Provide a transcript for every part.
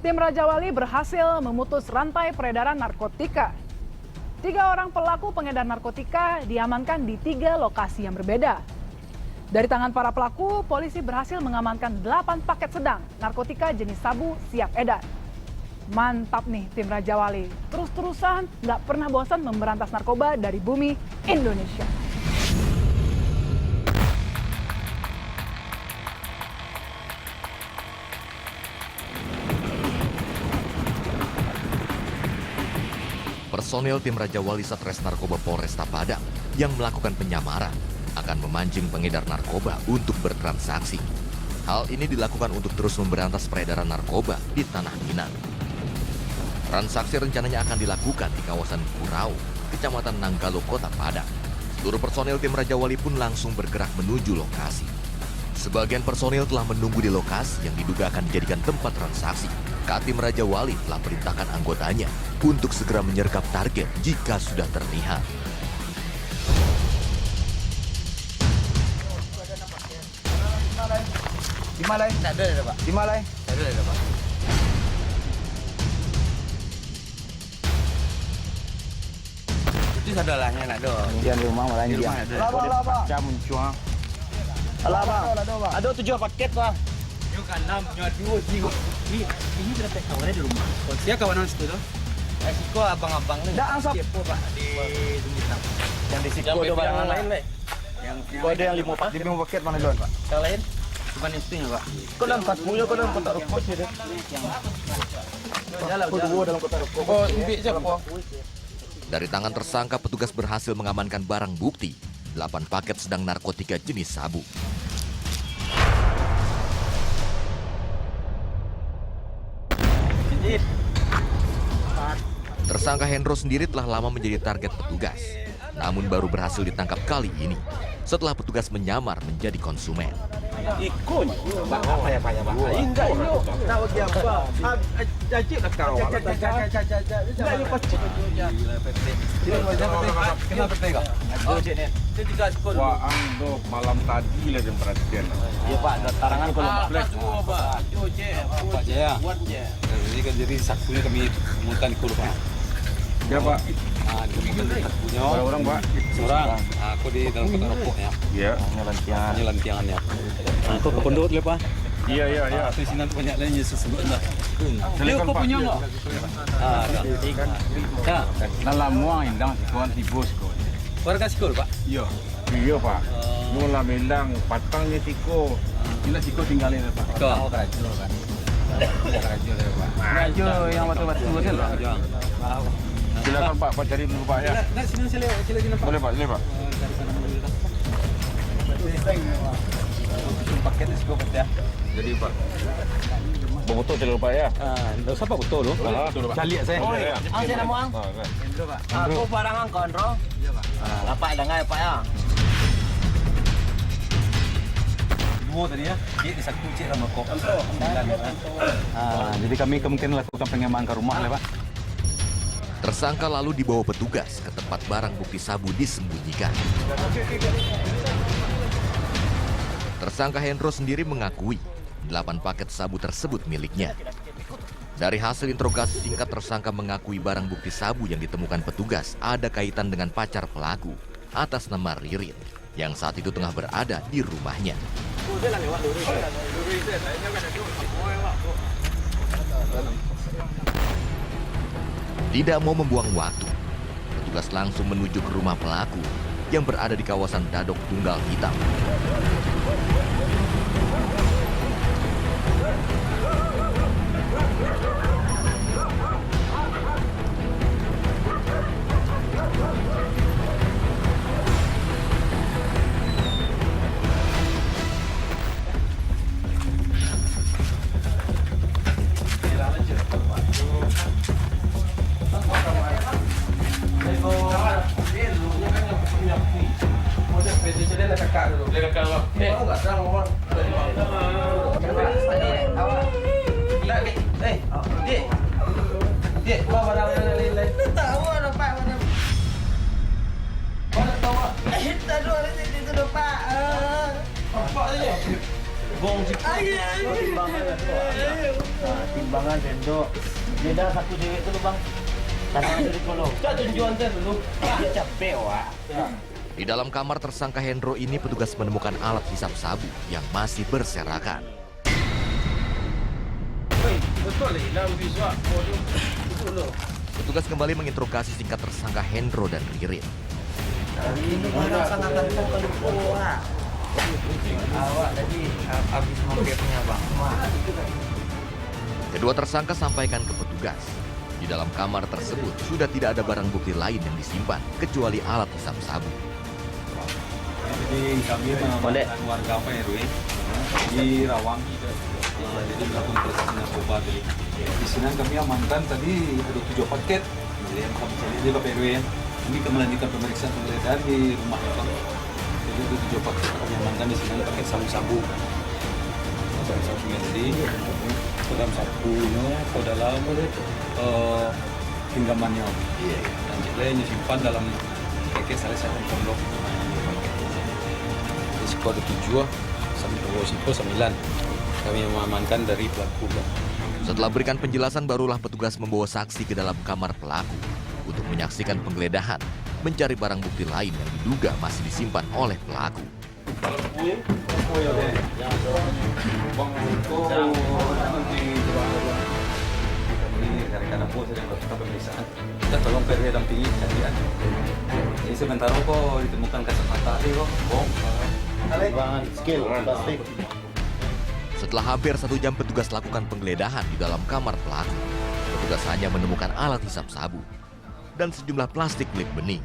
Tim Raja Wali berhasil memutus rantai peredaran narkotika. 3 orang pelaku pengedar narkotika diamankan di 3 lokasi yang berbeda. Dari tangan para pelaku, polisi berhasil mengamankan 8 paket sedang narkotika jenis sabu siap edar. Mantap nih tim Raja Wali, terus-terusan nggak pernah bosan memberantas narkoba dari bumi Indonesia. Personel tim Raja Wali Satres Narkoba Polresta Padang yang melakukan penyamaran akan memancing pengedar narkoba untuk bertransaksi. Hal ini dilakukan untuk terus memberantas peredaran narkoba di Tanah Minang. Transaksi rencananya akan dilakukan di kawasan Kurau, Kecamatan Nanggalo, Kota Padang. Seluruh personel tim Raja Wali pun langsung bergerak menuju lokasi. Sebagian personel telah menunggu di lokasi yang diduga akan dijadikan tempat transaksi. Katim Raja Wali telah perintahkan anggotanya untuk segera menyergap target jika sudah terlihat. Di Malay? Tidak ada, Pak. Di Malay? Tidak ada, Pak. Itu sadalahnya nak do. Di rumah malah di rumah ada. Apa? Jam mencuang. Alah, Bang. Ada 7 paket, Pak. Yo kan 6, 2, 3. Ini berapa kawannya di rumah? Siapa kawanan situ tuh? Siko abang-abang nih. Dah ansap. Siapa, Pak? Di Dumitang. Yang di Siko ada barangan lain, Le. Yang ada yang 5 paket. 5 paket mana doan, Pak? Yang lain? Cuma itu ya, Pak. Kau dalam punya kau dalam kotak rokok sih deh. Dalam kotak rokok. Oh, ambil siapa? Dari tangan tersangka, petugas berhasil mengamankan barang bukti 8 paket sedang narkotika jenis sabu. Tersangka Hendro sendiri telah lama menjadi target petugas, namun baru berhasil ditangkap kali ini setelah petugas menyamar menjadi konsumen. Ikut, apa ya, Pak? Enggak, ini. Nak bagi apa? Ajib lah kau. Kenapa tega? Aduh, Cik ni. Dia juga sekolah. Wah, ando malam tadi lah yang perhatian. Ya, Pak, ada tarangan kalau Pak. Pak. Pak Jaya. Jadi sakunya kami mutan di Pak. Ya, Pak. Berapa orang, Pak? Seorang. Aku di dalam kotak rokoknya. Iya. Lantiangannya. Aku ke pondok dulu, Pak. Iya. Di sini banyak lain Yesus sebutlah. Dia kau punya enggak? Ya. Dalam muang indang sikuan tibus kau. Warga Sikol, Pak. Iya. Iya, Pak. Mula melang patangnya tiko. Bila Sikol tinggalin, Pak. Kau kerajul kan. Kerajul, Pak. Kerajul yang batu-batu betul, Pak. Silakan Pak cari dulu Pak ya. Nah, sini sila Pak. Boleh Pak, boleh Pak. Dari sana dulu Pak. Paket di Sikol ya. Jadi Pak. Betul dulu Pak ya. Enggak usah Pak betul loh. Calik saya. Oh iya. Saya nama ang. Hendro, Pak. Aku parangan kontrol. Iya, Pak. Lapak dengar Pak ya. Dua tadi ya. Dia disatu cik sama kok. Jadi kami kemungkinan lakukan pengaman ke rumah lah, Pak. Tersangka lalu dibawa petugas ke tempat barang bukti sabu disembunyikan. Tersangka Hendro sendiri mengakui 8 paket sabu tersebut miliknya. Dari hasil interogasi singkat, tersangka mengakui barang bukti sabu yang ditemukan petugas ada kaitan dengan pacar pelaku atas nama Ririn yang saat itu tengah berada di rumahnya. Tidak mau membuang waktu, petugas langsung menuju ke rumah pelaku yang berada di kawasan Dadok Tunggal Hitam. bong sih. Timbangan itu. Nah, timbangan sendok. Beda satu cewek itu bang. Tangan dulu dulu. Kita tunjuan dulu. Dia capek wah. Di dalam kamar tersangka Hendro ini petugas menemukan alat hisap sabu yang masih berserakan. Petugas kembali menginterogasi singkat tersangka Hendro dan Ririn. Awak tadi habis mampirnya bang. Kedua tersangka sampaikan ke petugas. Di dalam kamar tersebut sudah tidak ada barang bukti lain yang disimpan kecuali alat hisap sabu. Jadi kami mengamankan warga apa RW di Rawang, jadi melakukan proses narkoba. Di sini kami amankan tadi ada 7 paket, jadi yang kami cari di KPRW. Ini kami melanjutkan pemeriksaan penggeledahan di rumah itu. Jadi ada 7 paket kami amankan di sini paket sabu-sabu. Sabu-sabunya tadi, dalam sabunya atau dalam genggamannya. Dan lainnya simpan dalam paket salah satu pondok. Risiko ada 7, sampai risiko 9. Kami mengamankan dari pelaku. Setelah berikan penjelasan, barulah petugas membawa saksi ke dalam kamar pelaku untuk menyaksikan penggeledahan, mencari barang bukti lain yang diduga masih disimpan oleh pelaku. Kita tolong PRW dampingi kalian. Jadi sebentar kok ditemukan kacamata kok. Skill plastik. Setelah hampir 1 jam petugas lakukan penggeledahan di dalam kamar pelaku, petugas hanya menemukan alat hisap sabu dan sejumlah plastik milik bening.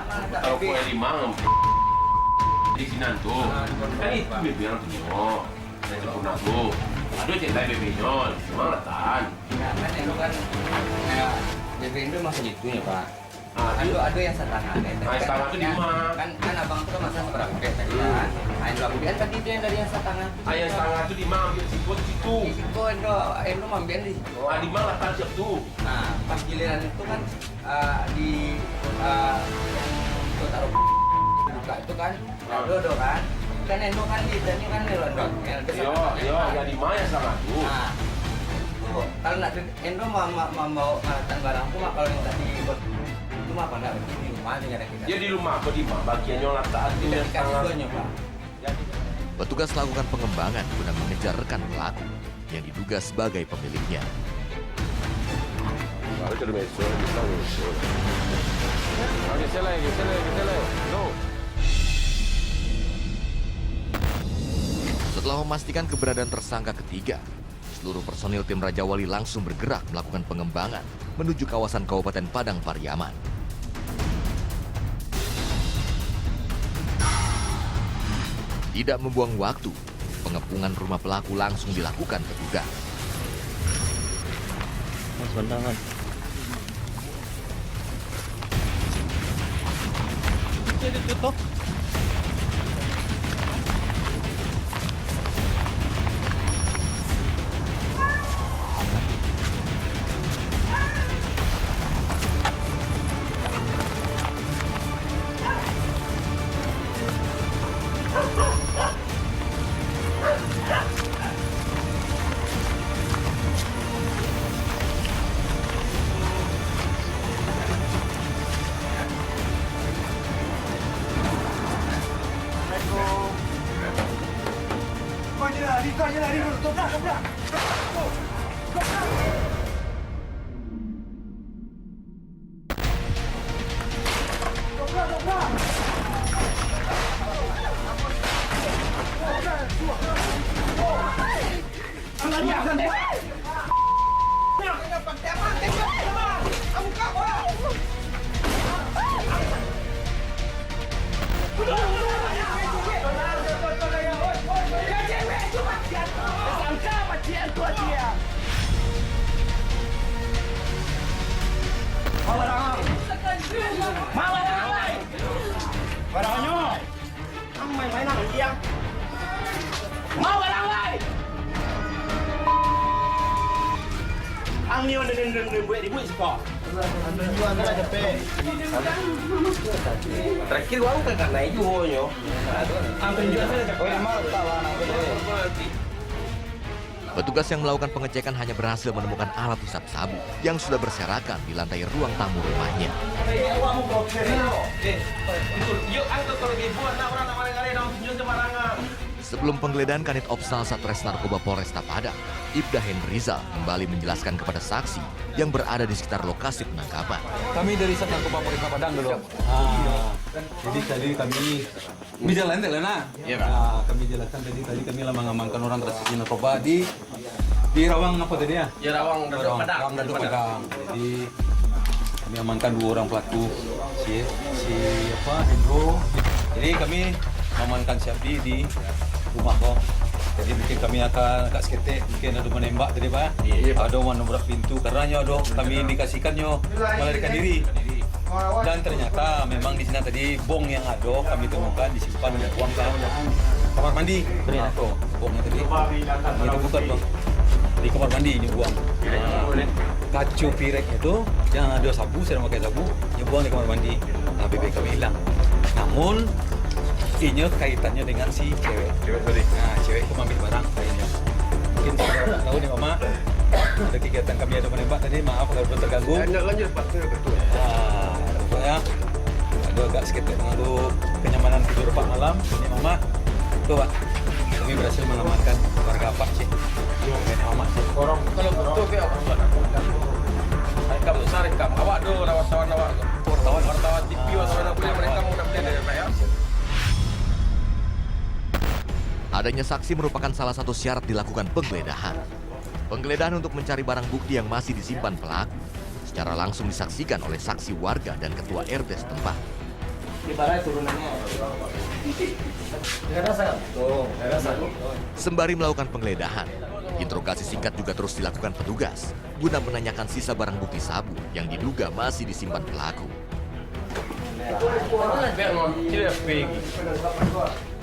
Kalau kue limang di sini tuh, kan itu bebek yang tuh, saya sempurna tuh. Aduh cinta bebeknya, semangat. Kan itu kan BBM itu masih gitunya pak. Ada yang setengah. Nah, setengah itu di mana? Kan abang itu kan masa seberapa paket tadi kan. Kemudian tadi itu yang dari yang setengah. Ayah setengah itu di mana? Ambil situ di situ. Di situ Endo ambil di situ. Ah, di mana letak siap tuh? Nah pas giliran itu kan di itu taruh buka itu kan. Dodo kan. Kan Endo kan di dan kan Endo. Ya di mana setengah tuh? Nah itu kalau nak Endo mau alatan barangku mah kalau yang tadi itu mah pada di rumah aja ada kita. Dia di rumah apa di mana? Bagiannya letak itu Tidak yang setengah. dikasih pak. Petugas lakukan pengembangan guna mengejar rekan pelaku yang diduga sebagai pemiliknya. Setelah memastikan keberadaan tersangka ketiga, seluruh personil tim Raja Wali langsung bergerak melakukan pengembangan menuju kawasan Kabupaten Padang Pariaman. Tidak membuang waktu, pengepungan rumah pelaku langsung dilakukan petugas. Mas bantangan. Jadi tutup. Ang ni orang dengan buat ribut sepak. Tujuan kan ada pe. Terakhir baru kan naik juga. Ang tujuan saya cakap. Oh, mau tak warna boleh. Petugas yang melakukan pengecekan hanya berhasil menemukan alat hisap sabu yang sudah berserakan di lantai ruang tamu rumahnya. Sebelum penggeledahan, Kanit Opsal Satres Narkoba Polresta Padang, Ibda Henrizal kembali menjelaskan kepada saksi yang berada di sekitar lokasi penangkapan. Kami dari Sat Narkoba Polresta Padang dulu. Jadi tadi kami jalan nah. Kami jelaskan tadi kami mengamankan orang transaksi narkoba di Rawang apa tadi ya? Ya Rawang Daduk Padang. Jadi kami amankan 2 orang pelaku si Hendro. Jadi kami mengamankan si Abdi di rumah kok. Jadi mungkin kami akan agak seketik, mungkin ada menembak tadi Pak. Ada menobrak pintu karena kami indikasikannya melarikan diri. Dan ternyata memang di sana tadi bong yang ada kami temukan disimpan oleh uang kamar mandi. Ternyata bongnya tadi itu bukan Bang. Di kamar mandi ini buang. Kacu pirek itu yang ada sabu, saya pakai sabu, buang di kamar mandi. Nah, BB kami hilang. Namun ini kaitannya dengan si cewek. Nah, cewek itu ambil barang lainnya. Mungkin saya tahu nih Mama, ada kegiatan kami ada menembak tadi, maaf kalau terganggu. Lanjut Pak, betul. Nah, pokoknya ada agak sedikit mengganggu kenyamanan tidur Pak malam. Ini Mama, tuh Pak, kami berhasil mengamankan warga apa sih? Ini Mama sih. Orang kalau betul ke apa buat? Rekam besar rekam. Awak do wartawan awak. Wartawan TV wartawan punya mereka mau dapat dari Pak ya. Adanya saksi merupakan salah satu syarat dilakukan penggeledahan. Penggeledahan untuk mencari barang bukti yang masih disimpan pelaku secara langsung disaksikan oleh saksi warga dan ketua RT setempat. Sembari melakukan penggeledahan, interogasi singkat juga terus dilakukan petugas guna menanyakan sisa barang bukti sabu yang diduga masih disimpan pelaku.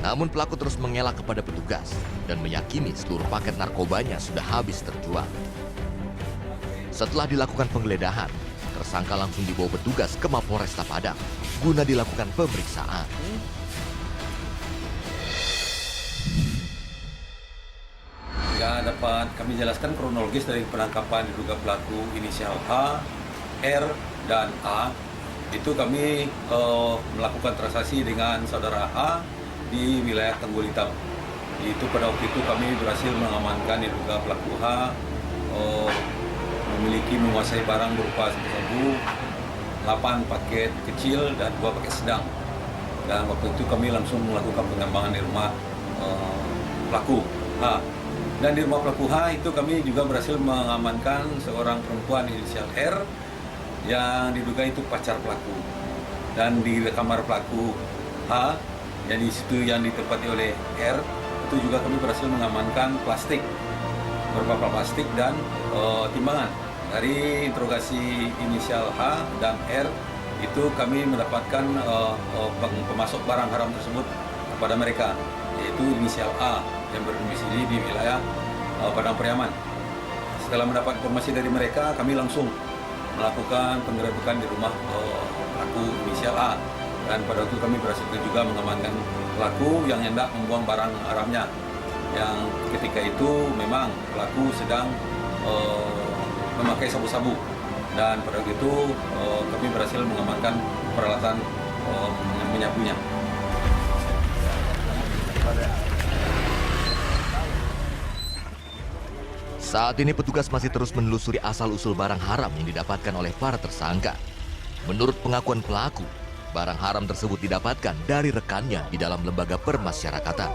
Namun pelaku terus mengelak kepada petugas dan meyakini seluruh paket narkobanya sudah habis terjual. Setelah dilakukan penggeledahan, tersangka langsung dibawa petugas ke Mapolresta Padang guna dilakukan pemeriksaan. Ya, dapat kami jelaskan kronologis dari penangkapan diduga pelaku inisial H, R, dan A. Itu kami melakukan transaksi dengan saudara A di wilayah Tanggul Hitam. Itu pada waktu itu kami berhasil mengamankan diduga pelaku H memiliki menguasai barang berupa sabu, 8 paket kecil dan 2 paket sedang. Dan waktu itu kami langsung melakukan pengembangan di rumah pelaku H. Dan di rumah pelaku H itu kami juga berhasil mengamankan seorang perempuan inisial R yang diduga itu pacar pelaku. Dan di kamar pelaku H yang di situ yang ditempati oleh R itu juga kami berhasil mengamankan plastik, beberapa plastik dan timbangan. Dari interogasi inisial H dan R itu kami mendapatkan pemasok barang haram tersebut kepada mereka, yaitu inisial A yang berdomisili di wilayah Padang Pariaman. Setelah mendapat informasi dari mereka, kami langsung melakukan penggerebekan di rumah pelaku inisial A. Dan pada waktu kami berhasil juga mengamankan pelaku yang hendak membuang barang haramnya. Yang ketika itu memang pelaku sedang memakai sabu-sabu. Dan pada waktu itu kami berhasil mengamankan peralatan menyabunya. Saat ini petugas masih terus menelusuri asal-usul barang haram yang didapatkan oleh para tersangka. Menurut pengakuan pelaku, barang haram tersebut didapatkan dari rekannya di dalam lembaga permasyarakatan.